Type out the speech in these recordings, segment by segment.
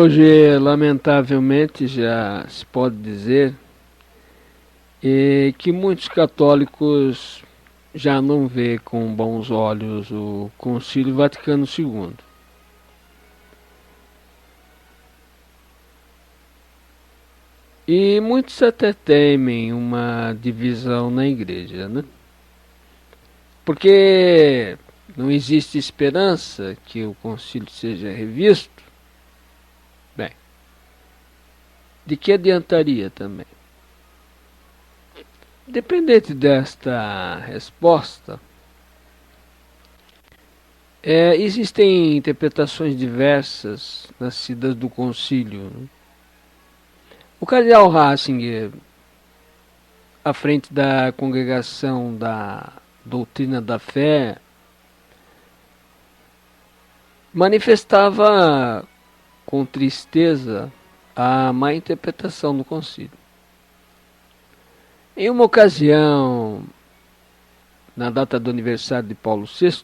Hoje, lamentavelmente, já se pode dizer que muitos católicos já não vê com bons olhos o Concílio Vaticano II. E muitos até temem uma divisão na igreja, né? Porque não existe esperança que o concílio seja revisto. Bem, de que adiantaria também? Dependente desta resposta, existem interpretações diversas nascidas do concílio. O cardeal Ratzinger, à frente da congregação da doutrina da fé, manifestava com tristeza a má interpretação do concílio. Em uma ocasião, na data do aniversário de Paulo VI,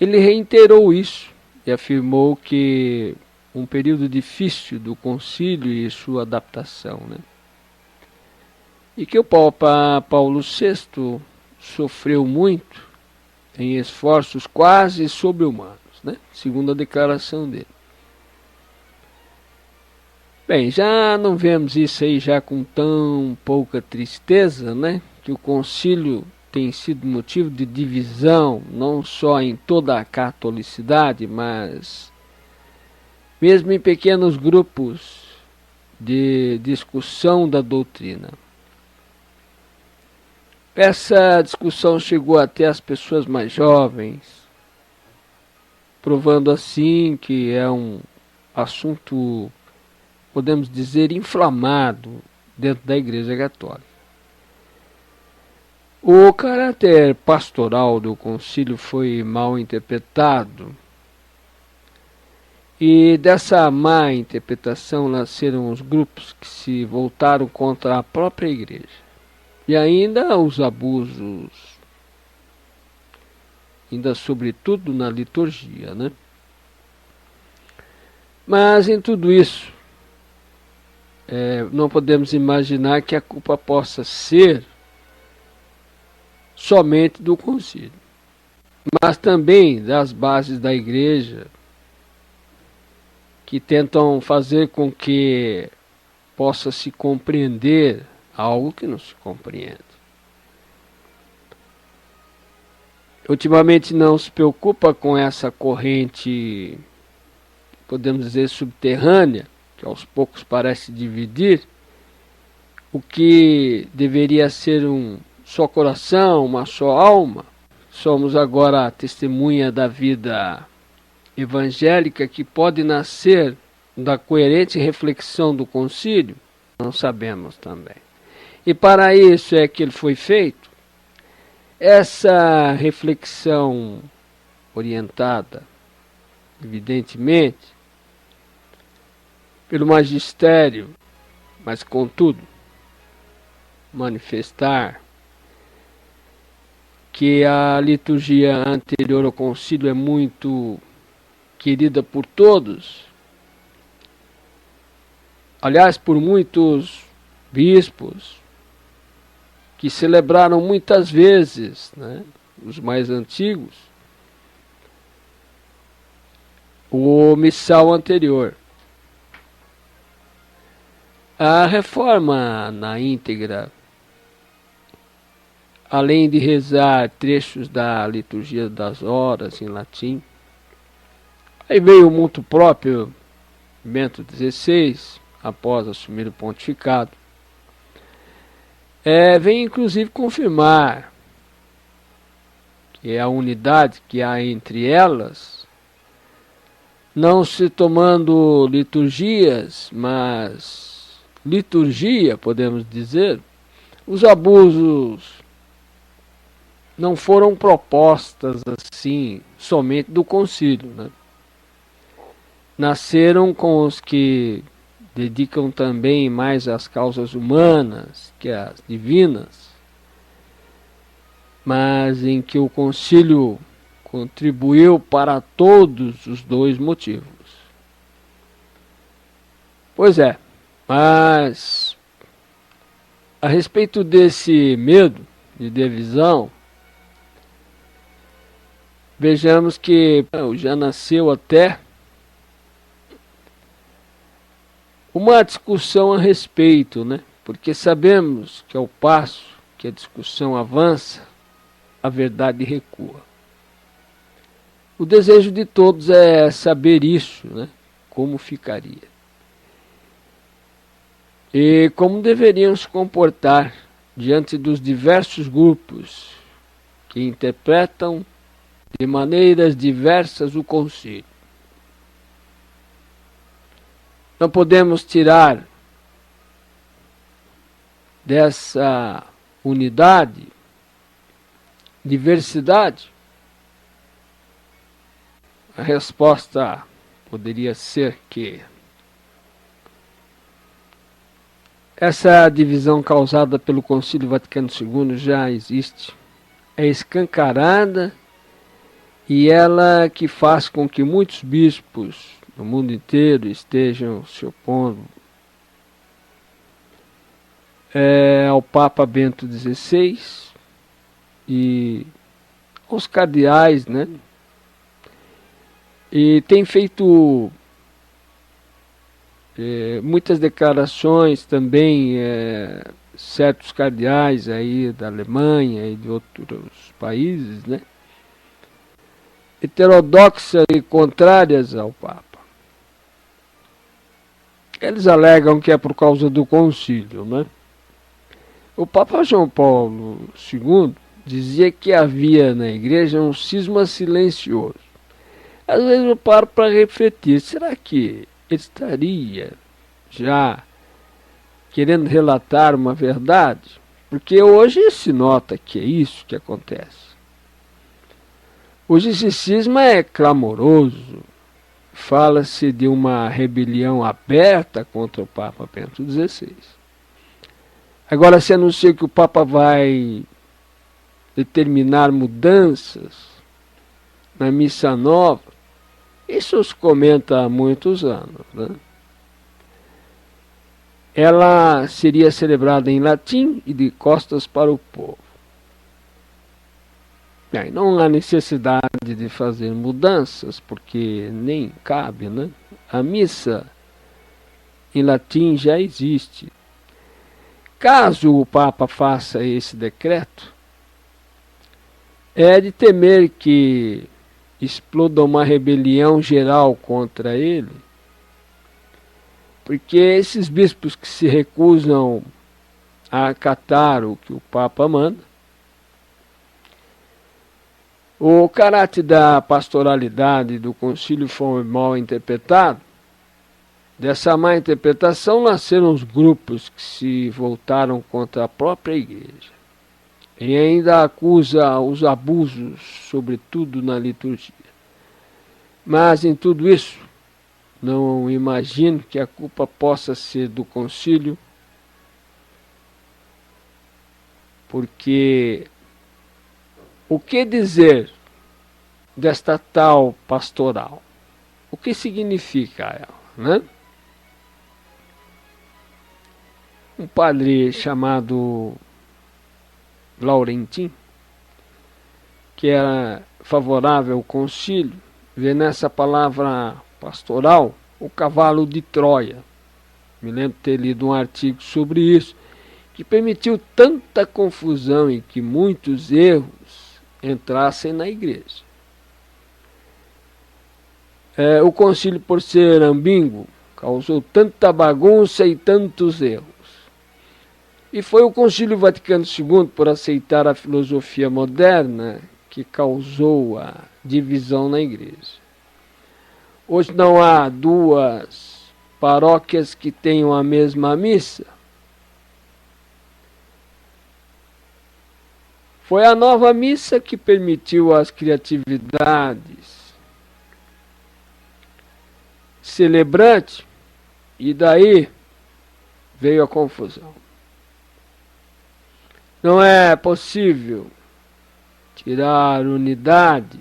ele reiterou isso e afirmou que um período difícil do concílio e sua adaptação, né? E que o Papa Paulo VI sofreu muito em esforços quase sobre-humanos, né? Segundo a declaração dele. Bem, já não vemos isso aí já com tão pouca tristeza, né? Que o concílio tem sido motivo de divisão, não só em toda a catolicidade, mas mesmo em pequenos grupos de discussão da doutrina. Essa discussão chegou até as pessoas mais jovens, provando assim que é um assunto, podemos dizer, inflamado dentro da Igreja Católica. O caráter pastoral do concílio foi mal interpretado, e dessa má interpretação nasceram os grupos que se voltaram contra a própria Igreja. E ainda os abusos, ainda sobretudo na liturgia, né? Mas em tudo isso, não podemos imaginar que a culpa possa ser somente do concílio, mas também das bases da igreja, que tentam fazer com que possa se compreender algo que não se compreende. Ultimamente não se preocupa com essa corrente, podemos dizer, subterrânea, que aos poucos parece dividir o que deveria ser um só coração, uma só alma. Somos agora a testemunha da vida evangélica que pode nascer da coerente reflexão do concílio? Não sabemos também. E para isso é que ele foi feito. Essa reflexão orientada, evidentemente, pelo magistério, mas contudo, manifestar que a liturgia anterior ao concílio é muito querida por todos, aliás, por muitos bispos, que celebraram muitas vezes, né, os mais antigos, o missal anterior. A reforma na íntegra, além de rezar trechos da liturgia das horas em latim, aí veio o motu próprio Bento XVI, após assumir o pontificado, vem inclusive confirmar que a unidade que há entre elas, não se tomando liturgias, mas liturgia, podemos dizer, os abusos não foram propostas assim somente do concílio, né? Nasceram com os que dedicam também mais às causas humanas que às divinas, mas em que o concílio contribuiu para todos os dois motivos. Pois é, mas a respeito desse medo de divisão, vejamos que já nasceu até uma discussão a respeito, né? Porque sabemos que ao passo que a discussão avança, a verdade recua. O desejo de todos é saber isso, né? Como ficaria. E como deveriam se comportar diante dos diversos grupos que interpretam de maneiras diversas o concílio. Não podemos tirar dessa unidade, diversidade. A resposta poderia ser que essa divisão causada pelo Concílio Vaticano II já existe, é escancarada e ela que faz com que muitos bispos no mundo inteiro estejam se opondo ao Papa Bento XVI e aos cardeais, né? E tem feito muitas declarações também, certos cardeais aí da Alemanha e de outros países, né? Heterodoxas e contrárias ao Papa. Eles alegam que é por causa do concílio, né? O Papa João Paulo II dizia que havia na igreja um cisma silencioso. Às vezes eu paro para refletir, será que ele estaria já querendo relatar uma verdade? Porque hoje se nota que é isso que acontece. Hoje esse cisma é clamoroso. Fala-se de uma rebelião aberta contra o Papa Bento XVI. Agora se anuncia que o Papa vai determinar mudanças na missa nova. Isso se comenta há muitos anos, né? Ela seria celebrada em latim e de costas para o povo. Bem, não há necessidade de fazer mudanças, porque nem cabe, né? A missa em latim já existe. Caso o Papa faça esse decreto, é de temer que exploda uma rebelião geral contra ele, porque esses bispos que se recusam a acatar o que o Papa manda, o caráter da pastoralidade do concílio foi mal interpretado. Dessa má interpretação nasceram os grupos que se voltaram contra a própria igreja e ainda acusa os abusos, sobretudo na liturgia. Mas em tudo isso, não imagino que a culpa possa ser do concílio, porque o que dizer desta tal pastoral? O que significa ela, né? Um padre chamado Laurentin, que era favorável ao concílio, vê nessa palavra pastoral o cavalo de Troia. Me lembro de ter lido um artigo sobre isso, que permitiu tanta confusão e que muitos erros entrassem na igreja. O concílio, por ser ambíguo, causou tanta bagunça e tantos erros. E foi o Concílio Vaticano II, por aceitar a filosofia moderna, que causou a divisão na igreja. Hoje não há duas paróquias que tenham a mesma missa. Foi a nova missa que permitiu as criatividades celebrantes, e daí veio a confusão. Não é possível tirar unidade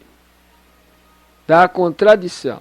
da contradição.